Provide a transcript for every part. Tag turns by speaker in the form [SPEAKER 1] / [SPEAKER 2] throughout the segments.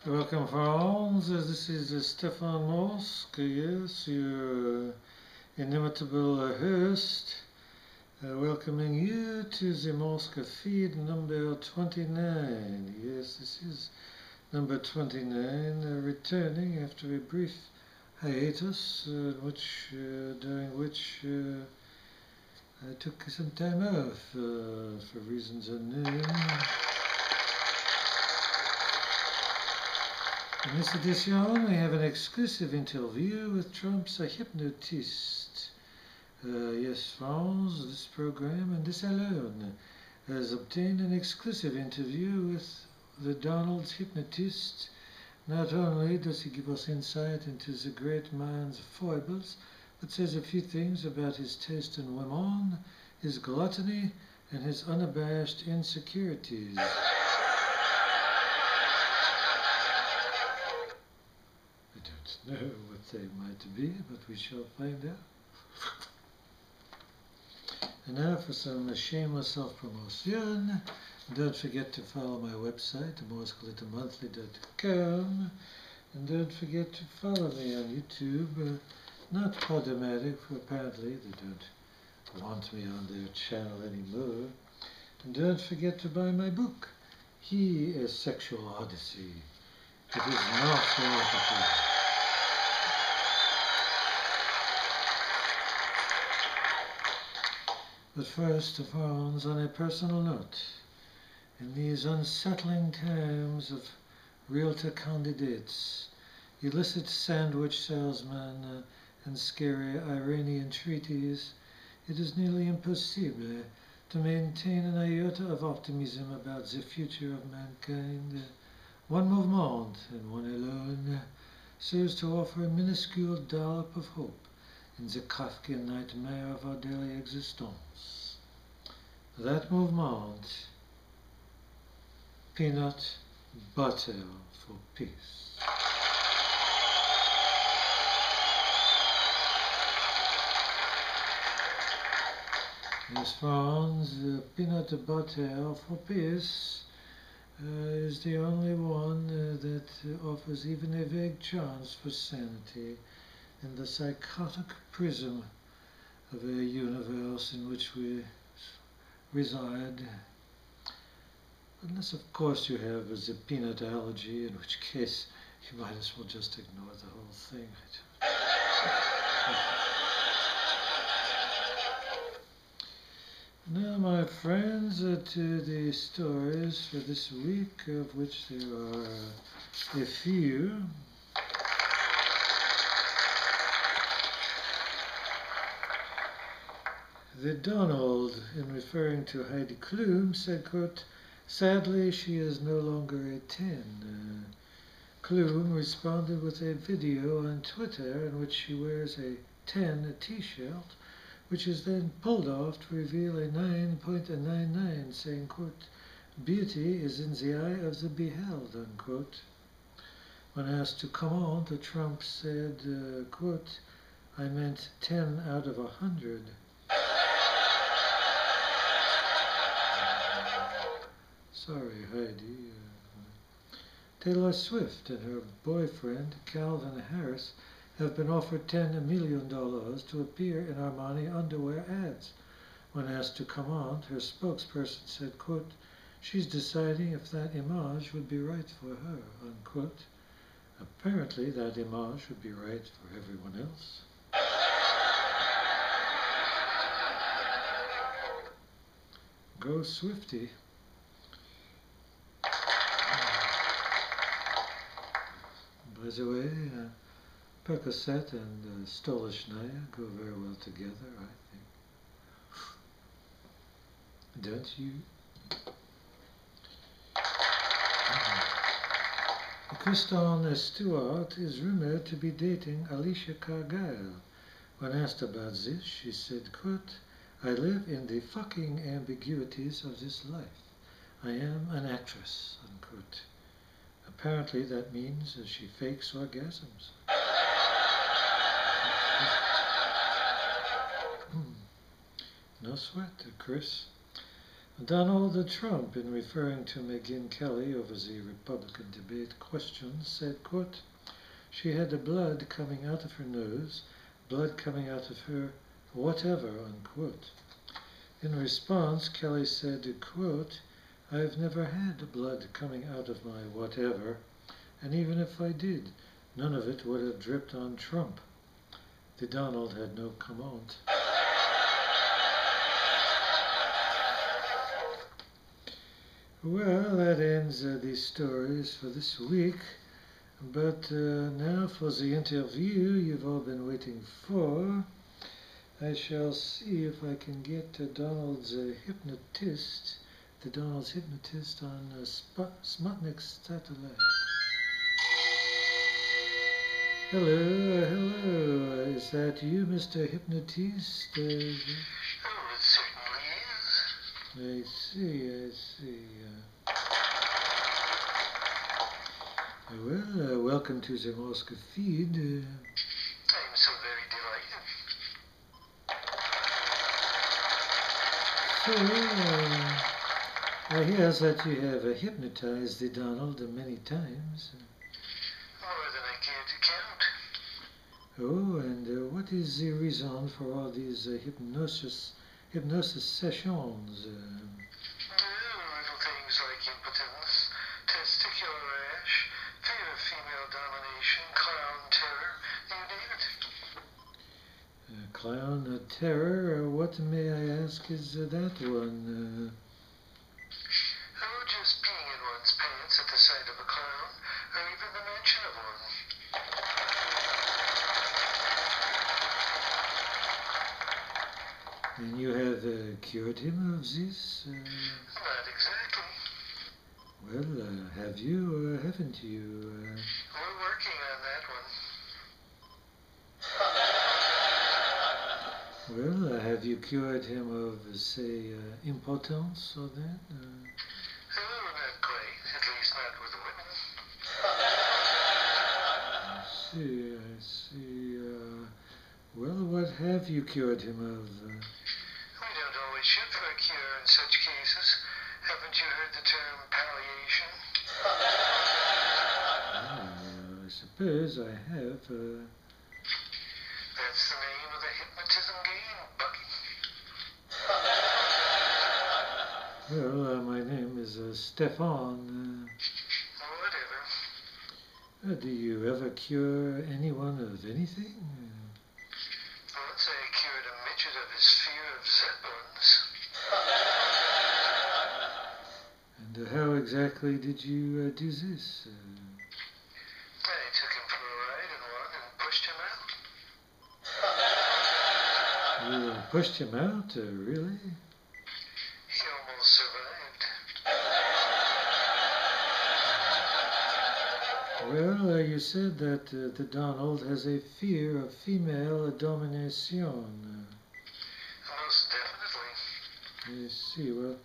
[SPEAKER 1] Welcome friends, this is Stephan Morsk, yes, your inimitable host, welcoming you to the Morsk Feed number 29. Yes, this is number 29, returning after a brief hiatus, during which I took some time off for reasons unknown. In this edition, we have an exclusive interview with Trump's hypnotist. Yes, France, this program and this alone has obtained an exclusive interview with the Donald's hypnotist. Not only does he give us insight into the great man's foibles, but says a few things about his taste in women, his gluttony, and his unabashed insecurities. I don't know what they might be, but we shall find out. And now for some shameless self-promotion. Don't forget to follow my website, morsklettermonthly.com, and don't forget to follow me on YouTube. Not Podomatic, for apparently they don't want me on their channel anymore. And don't forget to buy my book, He is Sexual Odyssey. It is not for everyone. But first, friends, on a personal note, in these unsettling times of realtor candidates, illicit sandwich salesmen, and scary Iranian treaties, it is nearly impossible to maintain an iota of optimism about the future of mankind. One movement, and one alone, serves to offer a minuscule dollop of hope in the Kafkian nightmare of our daily existence. That movement, peanut butter for peace. Yes, friends, peanut butter for peace is the only one that offers even a vague chance for sanity in the psychotic prism of a universe in which we reside. Unless, of course, you have the peanut allergy, in which case you might as well just ignore the whole thing. Now, my friends, to the stories for this week, of which there are a few. The Donald, in referring to Heidi Klum, said, quote, "Sadly, she is no longer a 10. Klum responded with a video on Twitter in which she wears a 10 t-shirt, which is then pulled off to reveal a 9.99, saying, quote, "Beauty is in the eye of the beheld," unquote. When asked to comment, Trump said, quote, "I meant 10 out of 100. Sorry, Heidi. Taylor Swift and her boyfriend, Calvin Harris, have been offered $10 million to appear in Armani underwear ads. When asked to comment, her spokesperson said, quote, "She's deciding if that image would be right for her," unquote. Apparently, that image would be right for everyone else. Go Swiftie. By the way, Percocet and Stolichnaya go very well together, I think. Don't you? Kristen Stewart is rumored to be dating Alicia Cargile. When asked about this, she said, quote, "I live in the fucking ambiguities of this life. I am an actress," unquote. Apparently that means she fakes orgasms. No sweat, Chris. Donald Trump, in referring to Megyn Kelley over the Republican debate question, said, quote, "She had blood coming out of her nose, blood coming out of her whatever," unquote. In response, Kelley said, quote, "I've never had blood coming out of my whatever, and even if I did, none of it would have dripped on Trump." The Donald had no comment. Well, that ends these stories for this week. But now for the interview you've all been waiting for. I shall see if I can get Donald's hypnotist, the Donald's hypnotist on Sputnik satellite. Hello, hello. Is that you, Mr. Hypnotist?
[SPEAKER 2] Oh, it certainly is.
[SPEAKER 1] I see. Well, welcome to the Morsk Feed.
[SPEAKER 2] I'm so very delighted.
[SPEAKER 1] So, I hear that you have hypnotized the Donald many times.
[SPEAKER 2] More than I care to count.
[SPEAKER 1] Oh, and what is the reason for all these hypnosis sessions?
[SPEAKER 2] Little things like impotence, testicular rash, fear of female domination, clown terror, you name it.
[SPEAKER 1] Clown terror? What, may I ask, is that one?
[SPEAKER 2] Oh, just peeing in one's pants at the sight of a clown, or even the mention of one.
[SPEAKER 1] And you have cured him of this?
[SPEAKER 2] Not exactly.
[SPEAKER 1] Well, have you or haven't you?
[SPEAKER 2] We're working on that one.
[SPEAKER 1] Well, have you cured him of, say, impotence or that?
[SPEAKER 2] Oh, not quite. At least not with women.
[SPEAKER 1] I see. Well, what have you cured him of?
[SPEAKER 2] We don't always shoot for a cure in such cases. Haven't you heard the term palliation?
[SPEAKER 1] I suppose I have.
[SPEAKER 2] That's the name of the hypnotism game, Bucky.
[SPEAKER 1] Well, my name is Stephan.
[SPEAKER 2] Whatever.
[SPEAKER 1] Do you ever cure anyone of anything?
[SPEAKER 2] Once I cured a midget of his fear of zeppelins.
[SPEAKER 1] And how exactly did you do this?
[SPEAKER 2] I took him for a ride in one and pushed him out.
[SPEAKER 1] You pushed him out, really?
[SPEAKER 2] He almost survived.
[SPEAKER 1] Well, you said that the Donald has a fear of female domination.
[SPEAKER 2] Most definitely.
[SPEAKER 1] I see. Well,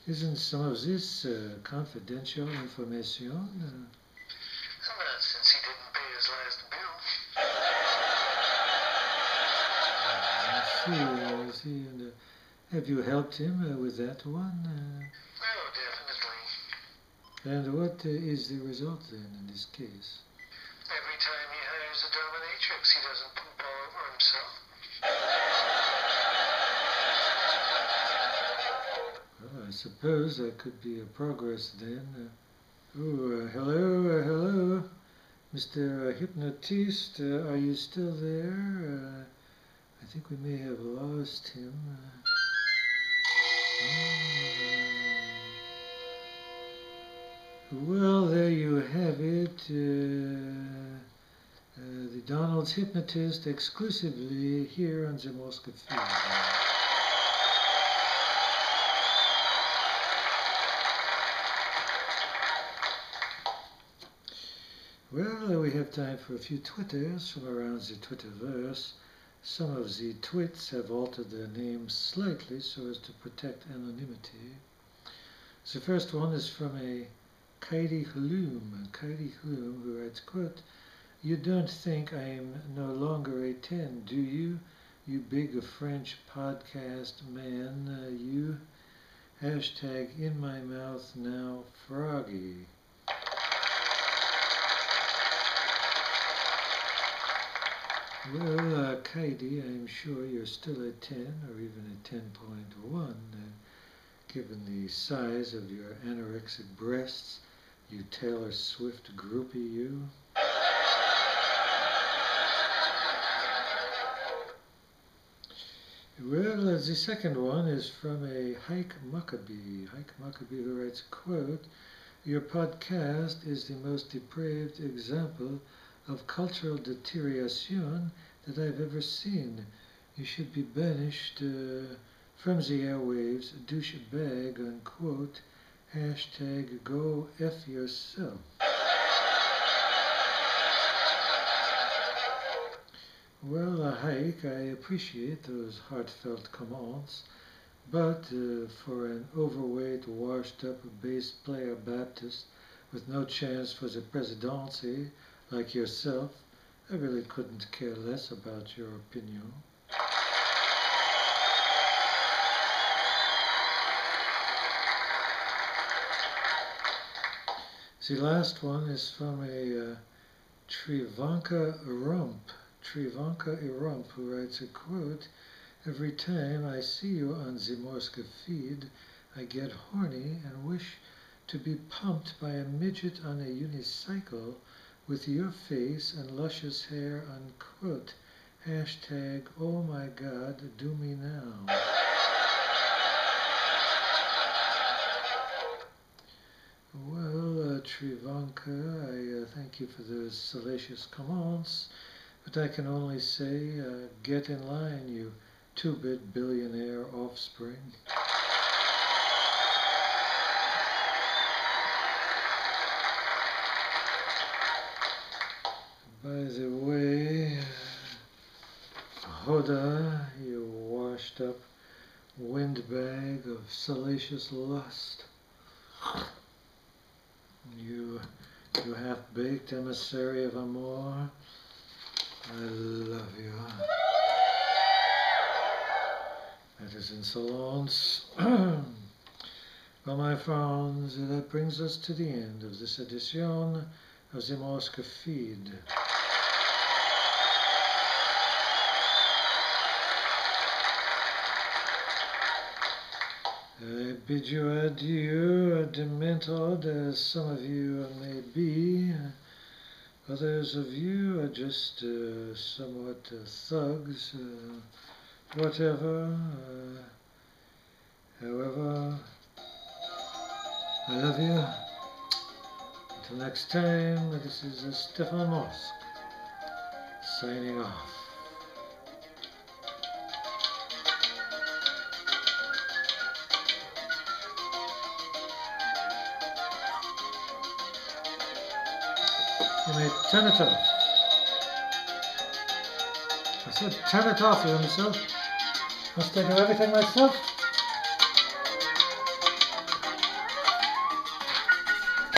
[SPEAKER 1] isn't some of this confidential information?
[SPEAKER 2] Not since he didn't pay his last bill.
[SPEAKER 1] I see. And have you helped him with that one?
[SPEAKER 2] Oh, definitely.
[SPEAKER 1] And what is the result then in this case?
[SPEAKER 2] Every time he hires a dominatrix, he doesn't poop all over himself.
[SPEAKER 1] Well, I suppose that could be a progress then. Hello, Mr. Hypnotist, are you still there? I think we may have lost him. Well, there you have it. The Donald's Hypnotist exclusively here on the Morsk Feed. Well, we have time for a few Twitters from around the Twitterverse. Some of the twits have altered their names slightly so as to protect anonymity. The first one is from a Heidi Klum, who writes, quote, "You don't think I am no longer a 10, do you? You big French podcast man, you. Hashtag in my mouth now froggy. Well, Heidi, I'm sure you're still at 10 or even at 10.1. Given the size of your anorexic breasts, you Taylor Swift groupie you. Well, the second one is from a Hike Maccabee. Hike Maccabee, who writes, quote, your podcast is the most depraved example of cultural deterioration that I've ever seen. You should be banished from the airwaves, douchebag, unquote, hashtag go F yourself. Well, Hike, I appreciate those heartfelt comments, but for an overweight, washed-up bass player Baptist with no chance for the presidency like yourself, I really couldn't care less about your opinion. The last one is from a Trivanka Irump, who writes a quote, every time I see you on the Morsk Feed, I get horny and wish to be pumped by a midget on a unicycle with your face and luscious hair, unquote. Hashtag, oh my God, do me now. Well, Trivanka, I thank you for those salacious comments, but I can only say, get in line, you two-bit billionaire offspring. By the way, Hoda, you washed-up windbag of salacious lust. You half-baked emissary of amour, I love you. That is insolence. Well, my friends, that brings us to the end of this edition of the Morsk Feed. I bid you adieu, demented as some of you may be. Others of you are just somewhat thugs, whatever. However, I love you. Until next time, this is Stephan Morsk, signing off. You may turn it off. I said turn it off, you yourself. Must I do everything myself?